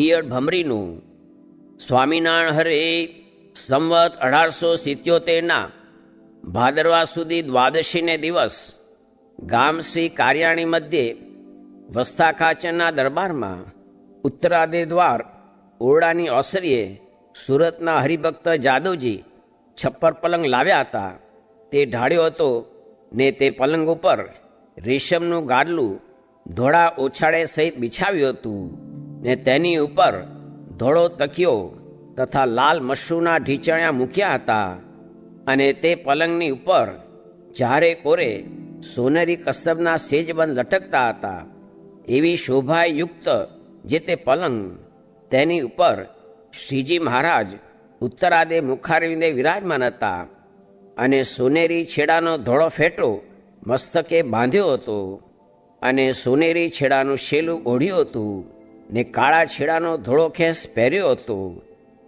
ઈયળ ભમરીનું સ્વામિનારાયણ હરે સંવત 1877 ભાદરવા સુધી દ્વાદશીને દિવસ ગામ શ્રી કાર્યાણી મધ્યે વસ્તાખાચરના દરબારમાં ઉત્તરાદે દ્વાર ઓરડાની ઓસરીએ સુરતના હરિભક્ત જાદવજી છપ્પર પલંગ લાવ્યા હતા. તે ઢાળ્યો હતો ને તે પલંગ ઉપર રેશમનું ગાદલું ધોળા ઓછાળે સહિત બિછાવ્યું હતું ને તેની ઉપર ધોળો તકિયો તથા લાલ મશરૂના ઢીંચણિયા મૂક્યા હતા. અને તે પલંગની ઉપર ચારે કોરે સોનેરી કસબના સેજબંધ લટકતા હતા. એવી શોભાયુક્ત જે તે પલંગ, તેની ઉપર શ્રીજી મહારાજ ઉત્તરાદે મુખારવિંદે વિરાજમાન હતા અને સોનેરી છેડાનો ધોળો ફેટો મસ્તકે બાંધ્યો હતો અને સોનેરી છેડાનું શેલું ઓઢ્યું હતું ને કાળા છેડાનો ધોળો ખેસ પહેર્યો હતો.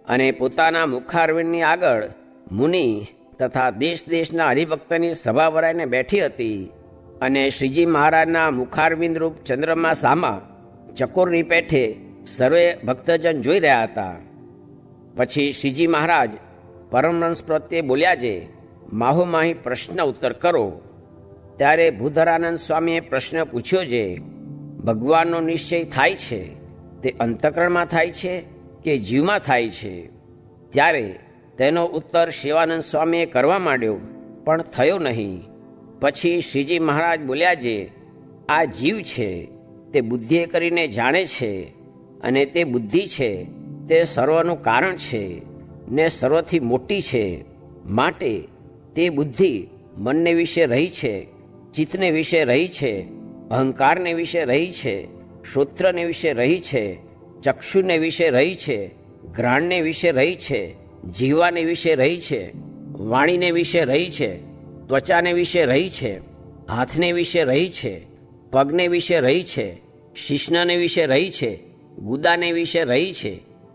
અને પોતાના મુખારવિંદની આગળ મુનિ તથા દેશ દેશના હરિભક્તની સભા ભરાઈને બેઠી હતી. અને શ્રીજી મહારાજના મુખારવિંદ રૂપ ચંદ્રમા સામા ચકોરની પેઠે સર્વે ભક્તજન જોઈ રહ્યા હતા. પછી શ્રીજી મહારાજ પરમહંસ પ્રત્યે બોલ્યા છે, માહોમાહી પ્રશ્ન ઉત્તર કરો. ત્યારે ભૂધરાનંદ સ્વામીએ પ્રશ્ન પૂછ્યો છે, ભગવાનનો નિશ્ચય થાય છે તે અંતઃકરણમાં થાય છે કે જીવમાં થાય છે? ત્યારે તેનો ઉત્તર શિવાનંદ સ્વામીએ કરવા માંડ્યો, પણ થયો નહીં. પછી શ્રીજી મહારાજ બોલ્યા છે, આ જીવ છે તે બુદ્ધિએ કરીને જાણે છે અને તે બુદ્ધિ છે તે સર્વનું કારણ છે ને સર્વથી મોટી છે. માટે તે બુદ્ધિ મનને વિશે રહી છે, ચિત્તને વિશે રહી છે, અહંકારને વિશે રહી છે, શ્રોત્રને વિશે રહી છે, ચક્ષુને વિશે રહી છે, ઘ્રાણને વિશે રહી છે, જીવાને વિશે રહી છે, વાણીને વિશે રહી છે, ત્વચાને વિશે રહી છે, હાથને વિશે રહી છે, પગને વિશે રહી છે, શિશ્નને વિશે રહી છે, ગુદાને વિશે રહી છે.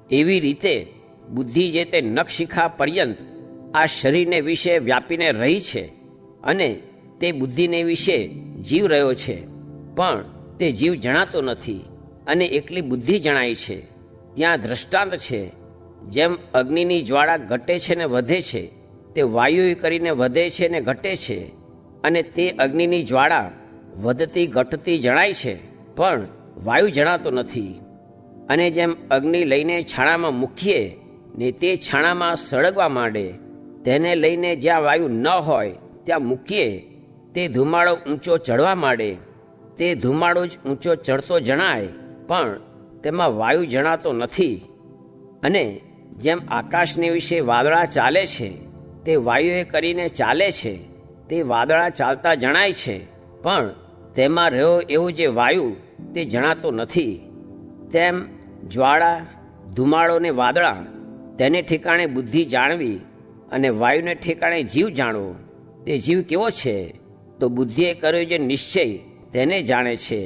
એવી રીતે બુદ્ધિ જે તે નખશિખા પર્યંત આ શરીરને વિશે વ્યાપીને રહી છે અને તે બુદ્ધિને વિશે જીવ રહ્યો છે. પણ તે જીવ જણાતો નથી અને એકલી બુદ્ધિ જણાય છે. ત્યાં દ્રષ્ટાંત છે, જેમ અગ્નિની જ્વાળા ઘટે છે ને વધે છે, તે વાયુ કરીને વધે છે ને ઘટે છે અને તે અગ્નિની જ્વાળા વધતી ઘટતી જણાય છે, પણ વાયુ જણાતો નથી. અને જેમ અગ્નિ લઈને છાણામાં મૂકીએ ને તે છાણામાં સળગવા માંડે, તેને લઈને જ્યાં વાયુ ન હોય ત્યાં મૂકીએ, તે ધુમાડો ઊંચો ચડવા માંડે. તે ધુમાડો જ ઊંચો ચડતો જણાય, પણ તેમાં વાયુ જણાતો નથી. અને જેમ આકાશને વિશે વાદળા ચાલે છે, તે વાયુએ કરીને ચાલે છે, તે વાદળા ચાલતા જણાય છે, પણ તેમાં રહ્યો એવો જે વાયુ તે જણાતો નથી. તેમ જ્વાળા, ધુમાડો ને વાદળા, તેને ઠેકાણે બુદ્ધિ જાણવી અને વાયુને ઠેકાણે જીવ જાણવો. તે જીવ કેવો છે? તો બુદ્ધિએ કર્યો જે નિશ્ચય તેને જાણે છે.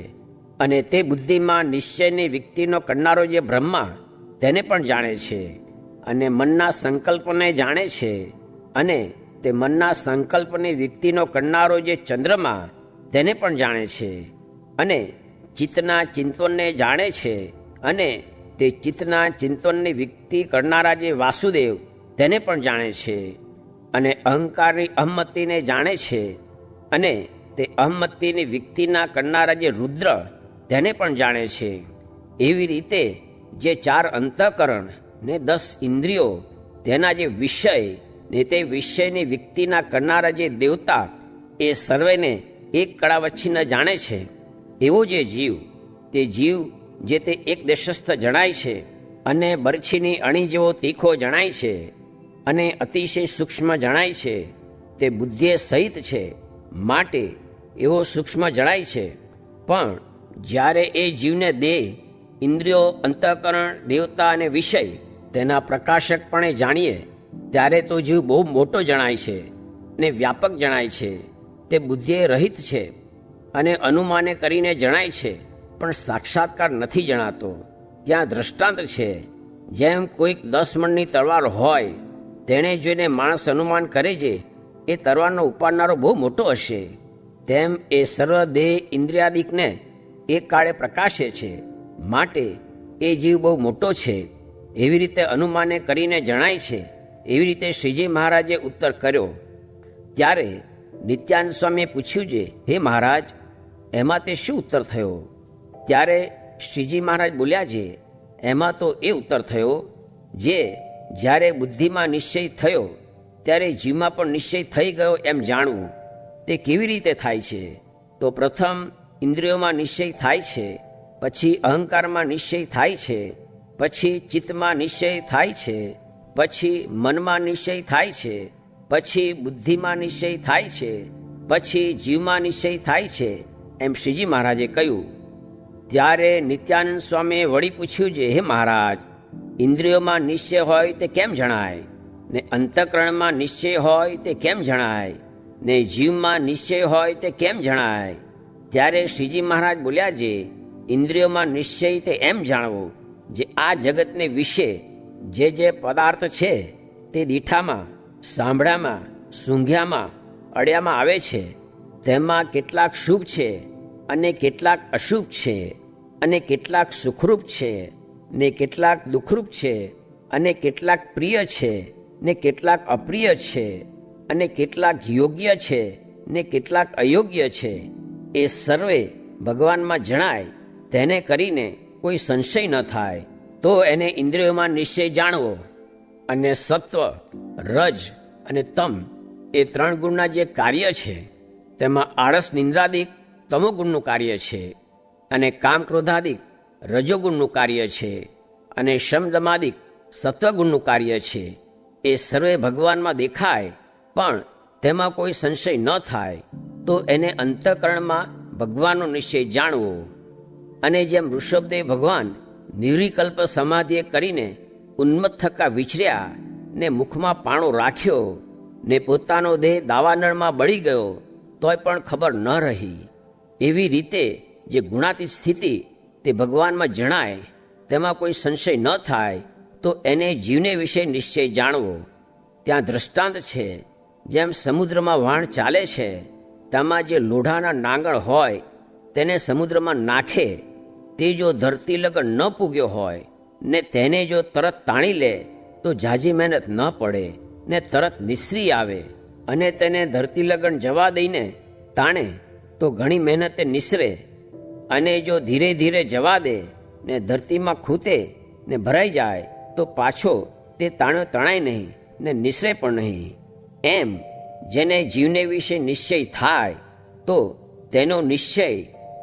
અને તે બુદ્ધિમાં નિશ્ચયની વ્યક્તિનો કરનારો જે બ્રહ્મા તેને પણ જાણે છે. અને મનના સંકલ્પને જાણે છે. અને તે મનના સંકલ્પની વ્યક્તિનો કરનારો જે ચંદ્રમા તેને પણ જાણે છે. અને ચિત્તના ચિંતનને જાણે છે. અને તે ચિત્તના ચિંતનની વ્યક્તિ કરનારા જે વાસુદેવ તેને પણ જાણે છે. અને અહંકારની અહમતિને જાણે છે. અને તે અહમતિની વ્યક્તિના કરનારા જે રુદ્ર તેને પણ જાણે છે. એવી રીતે જે 4 અંતઃકરણ ને 10 ઇન્દ્રિયો, તેના જે વિષય ને તે વિષયની વ્યક્તિના કરનારા જે દેવતા, એ સર્વેને એક કળા વચ્છિન્ન જાણે છે. એવો જે જીવ, તે જીવ જે તે એક દેશસ્થ જણાય છે અને બરછીની અણી જેવો તીખો જણાય છે અને અતિશય સૂક્ષ્મ જણાય છે. તે બુદ્ધિએ સહિત છે, માટે એવો સૂક્ષ્મ જણાય છે. પણ જ્યારે એ જીવને દેહ, ઇન્દ્રિયો, અંતઃકરણ, દેવતા અને વિષય તેના પ્રકાશકપણે જાણીએ, ત્યારે તો જીવ બહુ મોટો જણાય છે ને વ્યાપક જણાય છે. તે બુદ્ધિએ રહિત છે અને અનુમાને કરીને જણાય છે, પણ સાક્ષાત્કાર નથી જણાતો. ત્યાં દ્રષ્ટાંત છે, જેમ કોઈક 10 મણની તલવાર હોય, તેને જોઈને માણસ અનુમાન કરે છે એ તલવારનો ઉપાડનારો બહુ મોટો હશે. તેમ એ સર્વ દેહ ઇન્દ્રિયાદિકને એક કાળે પ્રકાશે છે. માટે એ જીવ બહુ મોટો છે એવી રીતે અનુમાને કરીને જણાય છે, એવી રીતે શ્રીજી મહારાજે ઉત્તર કર્યો. ત્યારે નિત્યાનંદ સ્વામીએ પૂછ્યું છે, હે મહારાજ, એમાં તે શું ઉત્તર થયો? ત્યારે શ્રીજી મહારાજ બોલ્યા છે, એમાં તો એ ઉત્તર થયો જે જ્યારે બુદ્ધિમાં નિશ્ચય થયો ત્યારે જીવમાં પણ નિશ્ચય થઈ ગયો એમ જાણવું. તે કેવી રીતે થાય છે? તો પ્રથમ ઇન્દ્રિયોમાં નિશ્ચય થાય છે, પછી અહંકારમાં નિશ્ચય થાય છે, પછી ચિત્તમાં નિશ્ચય થાય છે, પછી મનમાં નિશ્ચય થાય છે, પછી બુદ્ધિમાં નિશ્ચય થાય છે, પછી જીવમાં નિશ્ચય થાય છે, એમ શ્રીજી મહારાજે કહ્યું. ત્યારે નિત્યાનંદ સ્વામીએ વળી પૂછ્યું છે, હે મહારાજ, ઇન્દ્રિયોમાં નિશ્ચય હોય તે કેમ જણાય? ને અંતઃકરણમાં નિશ્ચય હોય તે કેમ જણાય? ને જીવમાં નિશ્ચય હોય તે કેમ જણાય? ત્યારે શ્રીજી મહારાજ બોલ્યા છે, ઇન્દ્રિયોમાં નિશ્ચય તે એમ જાણવો જે આ જગતને વિશે જે પદાર્થ છે તે દીઠામાં, સાંભળામાં, સૂંઘ્યામાં, અડ્યામાં આવે છે, તેમાં કેટલાક શુભ છે અને કેટલાક અશુભ છે, અને કેટલાક સુખરૂપ છે ને કેટલાક દુઃખરૂપ છે, અને કેટલાક પ્રિય છે ને કેટલાક અપ્રિય છે, અને કેટલાક યોગ્ય છે ને કેટલાક અયોગ્ય છે, એ સર્વે ભગવાનમાં જણાય. તેને કરીને કોઈ સંશય ન થાય તો એને ઇન્દ્રિયોમાં નિશ્ચય જાણવો. અને સત્વ, રજ અને તમ એ 3 ગુણના જે કાર્ય છે તેમાં આળસ નિંદ્રાદિક તમોગુણનું કાર્ય છે, અને કામ ક્રોધાદિક રજોગુણનું કાર્ય છે, અને શમદમાદિક સત્વગુણનું કાર્ય છે. એ સર્વે ભગવાનમાં દેખાય પણ તેમાં કોઈ સંશય ન થાય તો એને અંતઃકરણમાં ભગવાનનો નિશ્ચય જાણવો. અને જેમ ઋષભદેવ ભગવાન નિર્વિકલ્પ સમાધિએ કરીને ઉન્મત્ત થકા વિચર્યા ને મુખમાં પાણો રાખ્યો ને પોતાનો દેહ દાવાનળમાં બળી ગયો તોય પણ ખબર ન રહી, એવી રીતે જે ગુણાતીત સ્થિતિ તે ભગવાનમાં જણાય તેમાં કોઈ સંશય ન થાય તો એને જીવને વિશે નિશ્ચય જાણવો. ત્યાં દ્રષ્ટાંત છે, જેમ સમુદ્રમાં વહાણ ચાલે છે, તેમાં જે લોઢાના નાંગળ હોય તેને સમુદ્રમાં નાખે તે જો ધરતી લગન ન પૂગ્યો હોય ને તેને જો તરત તાણી લે તો ઝાઝી મહેનત ન પડે ને તરત નિસરી આવે, અને તેને ધરતી લગન જવા દઈને તાણે તો ઘણી મહેનતે નિસરે. અને જો ધીરે ધીરે જવા દે ને ધરતીમાં ખૂતે ને ભરાઈ જાય તો પાછો તે તાણ્યો તણાય નહીં ને નિસરે પણ નહીં. એમ જેને જીવને વિશે નિશ્ચય થાય તો તેનો નિશ્ચય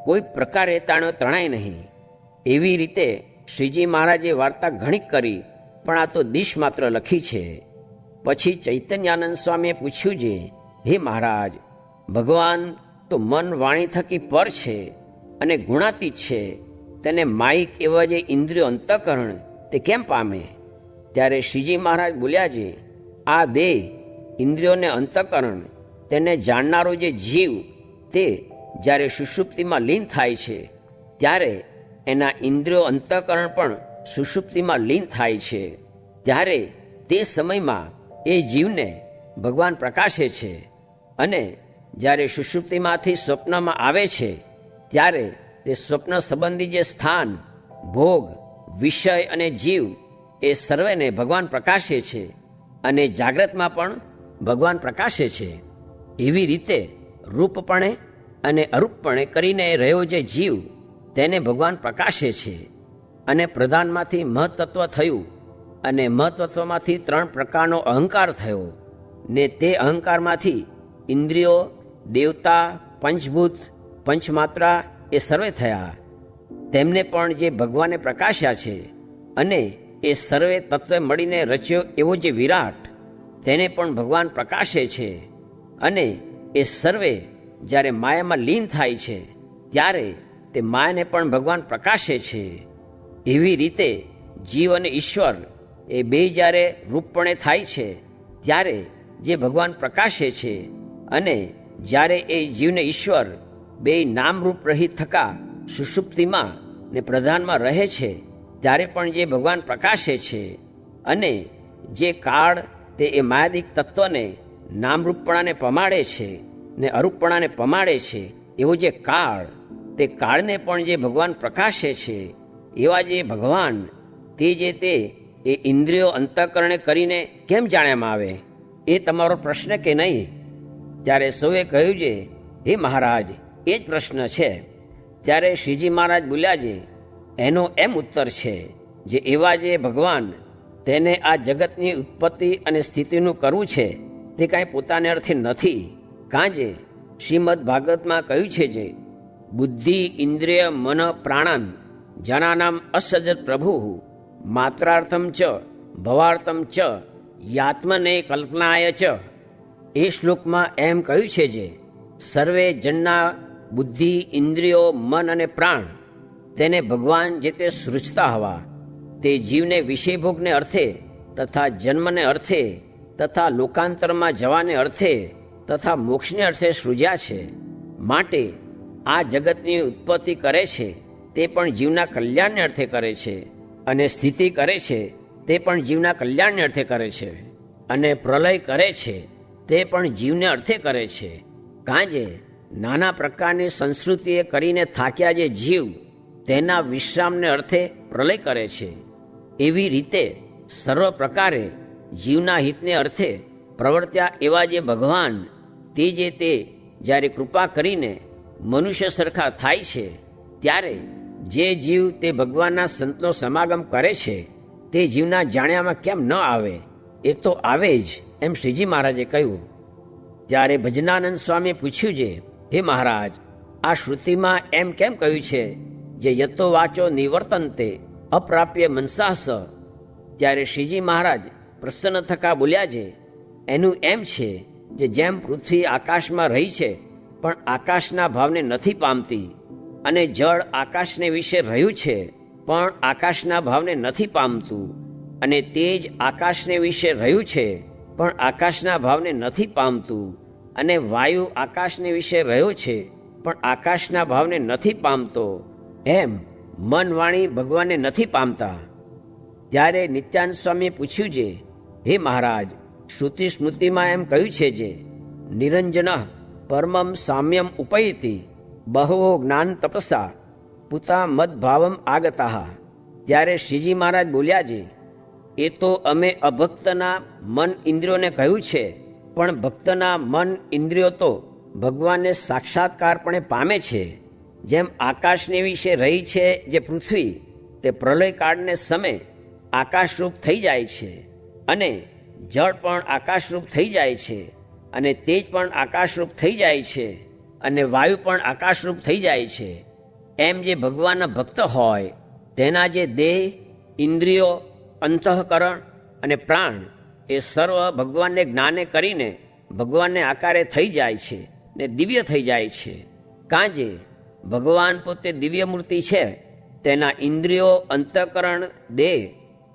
કોઈ પ્રકારે તાણ્યો તણાય નહીં. એવી રીતે શ્રીજી મહારાજે વાર્તા ઘણી કરી, પણ આ તો દિશ માત્ર લખી છે. પછી ચૈતન્યાનંદ સ્વામીએ પૂછ્યું છે, હે મહારાજ, ભગવાન તો મન વાણી થકી પર છે અને ગુણાતીત છે, તેને માઇક એવા જે ઇન્દ્રિયો અંતઃકરણ તે કેમ પામે? ત્યારે શ્રીજી મહારાજ બોલ્યા છે, આ દેહ, ઇન્દ્રિયોને અંતઃકરણ તેને જાણનારો જે જીવ તે જ્યારે સુષુપ્તિમાં લીન થાય છે ત્યારે એના ઇન્દ્રિયો અંતઃકરણ પણ સુષુપ્તિમાં લીન થાય છે. ત્યારે તે સમયમાં એ જીવને ભગવાન પ્રકાશે છે, અને જ્યારે સુષુપ્તિમાંથી સ્વપ્નમાં આવે છે ત્યારે તે સ્વપ્ન સંબંધી જે સ્થાન, ભોગ, વિષય અને જીવ એ સર્વેને ભગવાન પ્રકાશે છે, અને જાગ્રતમાં પણ ભગવાન પ્રકાશે છે. એવી રીતે રૂપપણે અને અરૂપપણે કરીને રહ્યો જે જીવ તેને ભગવાન પ્રકાશે છે. અને પ્રધાનમાંથી મહત્તત્વ થયું, અને મહત્તત્વમાંથી 3 પ્રકારનો અહંકાર થયો, ને તે અહંકારમાંથી ઇન્દ્રિયો, દેવતા, પંચભૂત, પંચમાત્રા એ સર્વે થયા. તેમને પણ જે ભગવાને પ્રકાશ્યા છે, અને એ સર્વે તત્વે મળીને રચ્યો એવો જે વિરાટ તેને પણ ભગવાન પ્રકાશે છે. અને એ સર્વે જ્યારે માયામાં લીન થાય છે ત્યારે તે માયાને પણ ભગવાન પ્રકાશે છે. એવી રીતે જીવ અને ઈશ્વર એ બે જ્યારે રૂપપણે થાય છે ત્યારે જે ભગવાન પ્રકાશે છે, અને જ્યારે એ જીવને ઈશ્વર બે નામરૂપ રહિત થકા સુષુપ્તિમાં ને પ્રધાનમાં રહે છે ત્યારે પણ જે ભગવાન પ્રકાશે છે. અને જે કાળ તે એ માયાદિક તત્વને નામરૂપપણાને પમાડે છે ને અરૂપપણાને પમાડે છે, એવો જે કાળ તે કાળને પણ જે ભગવાન પ્રકાશે છે. એવા જે ભગવાન તે જે તે એ ઇન્દ્રિયો અંતઃકરણે કરીને કેમ જાણ્યામાં આવે, એ તમારો પ્રશ્ન કે નહીં? ત્યારે સૌએ કહ્યું છે, હે મહારાજ, એ જ પ્રશ્ન છે. ત્યારે શ્રીજી મહારાજ બોલ્યા છે, એનો એમ ઉત્તર છે, જે એવા જે ભગવાન તેને આ જગતની ઉત્પત્તિ અને સ્થિતિનું કરવું છે તે કાંઈ પોતાને અર્થે નથી. કાંજે શ્રીમદ ભાગવતમાં કહ્યું છે જે બુદ્ધિ ઇન્દ્રિય મન પ્રાણન જનાનામ અસજત પ્રભુ માત્રાર્થમ ચ ભવાર્થમ ચ યાત્મને કલ્પનાય ચ. એ શ્લોકમાં એમ કહ્યું છે જે સર્વે જનના બુદ્ધિ ઇન્દ્રિયો મન અને પ્રાણ તેને ભગવાન જે તે સૃજતા હવા તે જીવને વિષયભોગને અર્થે તથા જન્મને અર્થે તથા લોકાંતરમાં જવાને અર્થે તથા મોક્ષને અર્થે સૃજ્યા છે. માટે આ જગતની ઉત્પત્તિ કરે છે તે પણ જીવના કલ્યાણને અર્થે કરે છે, અને સ્થિતિ કરે છે તે પણ જીવના કલ્યાણને અર્થે કરે છે, અને પ્રલય કરે છે તે પણ જીવને અર્થે કરે છે. કાંજે નાના પ્રકારની સંસ્કૃતિએ કરીને થાક્યા જે જીવ તેના વિશ્રામને અર્થે પ્રલય કરે છે, એવી રીતે સર્વ પ્રકારે જીવના હિતને અર્થે પ્રવર્ત્યા એવા જે ભગવાન તે જે તે જ્યારે કૃપા કરીને મનુષ્ય સરખા થાય છે ત્યારે જે જીવ તે ભગવાનના સંતનો સમાગમ કરે છે તે જીવના જાણ્યામાં કેમ ન આવે? એ તો આવે જ, એમ શ્રીજી મહારાજે કહ્યું. ત્યારે ભજનાનંદ સ્વામીએ પૂછ્યું છે, હે મહારાજ, આ શ્રુતિમાં એમ કેમ કહ્યું છે જે યતો વાચો નિવર્તનતે અપ્રાપ્ય મનસાસ? ત્યારે શ્રીજી મહારાજ પ્રસન્ન થકા બોલ્યા છે, એનું એમ છે જે જેમ પૃથ્વી આકાશમાં રહી છે પણ આકાશના ભાવને નથી પામતી, અને જળ આકાશને વિશે રહ્યું છે પણ આકાશના ભાવને નથી પામતું, અને તેજ આકાશને વિશે રહ્યું છે પણ આકાશના ભાવને નથી પામતું, અને વાયુ આકાશને વિશે રહ્યો છે પણ આકાશના ભાવને નથી પામતો, એમ મન વાણી ભગવાનને નથી પામતા. ત્યારે નિત્યાનંદ સ્વામીએ પૂછ્યું છે, હે મહારાજ, શ્રુતિ સ્મૃતિમાં એમ કહ્યું છે જે નિરંજન પરમમ સામ્યમ ઉપૈતિ બહવો જ્ઞાન તપસા પુતા મદભાવમ આગતા. ત્યારે શ્રીજી મહારાજ બોલ્યા છે, એ તો અમે અભક્તના મન ઇન્દ્રિયોને કહ્યું છે, પણ ભક્તના મન ઇન્દ્રિયો તો ભગવાનને સાક્ષાત્કારપણે પામે છે. જેમ આકાશને વિશે રહી છે જે પૃથ્વી તે પ્રલયકાળને સમય આકાશરૂપ થઈ જાય છે, અને જળ પણ આકાશરૂપ થઈ જાય છે, અને તેજ પણ આકાશરૂપ થઈ જાય છે, અને વાયુ પણ આકાશરૂપ થઈ જાય છે. એમ જે ભગવાનના ભક્ત હોય તેના જે દેહ ઇન્દ્રિયો અંતઃકરણ અને પ્રાણ એ સર્વ ભગવાનને જ્ઞાને કરીને ભગવાનને આકારે થઈ જાય છે ને દિવ્ય થઈ જાય છે. કાંજે ભગવાન પોતે દિવ્ય મૂર્તિ છે, તેના ઇન્દ્રિયો અંતઃકરણ દેહ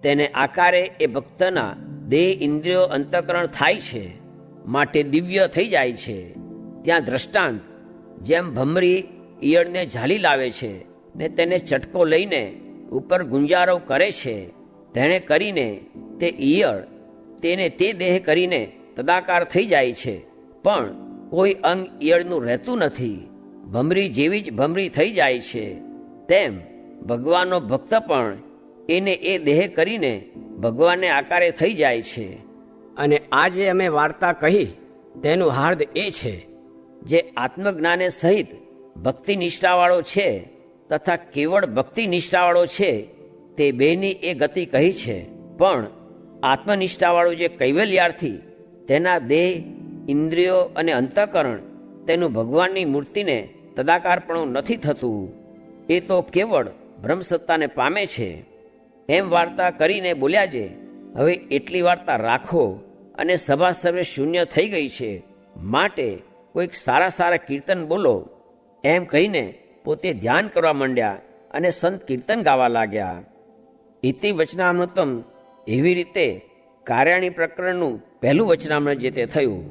તેને આકારે એ ભક્તના દેહ ઇન્દ્રિયો અંતઃકરણ થાય છે, માટે દિવ્ય થઈ જાય છે. ત્યાં દ્રષ્ટાંત જેમ ભમરી ઈયળને ઝાલી લાવે છે ને તેને ચટકો લઈને ઉપર ગુંજારો કરે છે, તેણે કરીને તે ઈયળ તેને તે દેહ કરીને તદાકાર થઈ જાય છે, પણ કોઈ અંગ ઈયળનું રહેતું નથી, ભમરી જેવી જ ભમરી થઈ જાય છે. તેમ ભગવાનનો ભક્ત પણ એને એ દેહ કરીને ભગવાનને આકારે થઈ જાય છે. અને આજે અમે વાર્તા કહી તેનું હાર્દ એ છે, જે આત્મજ્ઞાને સહિત ભક્તિ નિષ્ઠાવાળો છે તથા કેવળ ભક્તિ નિષ્ઠાવાળો છે તે બેની એ ગતિ કહી છે. પણ આત્મનિષ્ઠાવાળો જે કૈવલ્યાર્થી તેના દેહ ઇન્દ્રિયો અને અંતઃકરણ તેનું ભગવાનની મૂર્તિને તદાકારપણું નથી થતું, એ તો કેવળ બ્રહ્મસત્તાને પામે છે. એમ વાર્તા કરીને બોલ્યા છે, હવે એટલી વાર્તા રાખો, અને સભા સર્વે શૂન્ય થઈ ગઈ છે, માટે કોઈક સારા સારા કીર્તન બોલો. એમ કહીને પોતે ધ્યાન કરવા માંડ્યા અને સંત કીર્તન ગાવા લાગ્યા. ઇતિ વચનામૃતમ. એવી રીતે કાર્યાણી પ્રકરણનું પહેલું વચનામૃત જે તે થયું.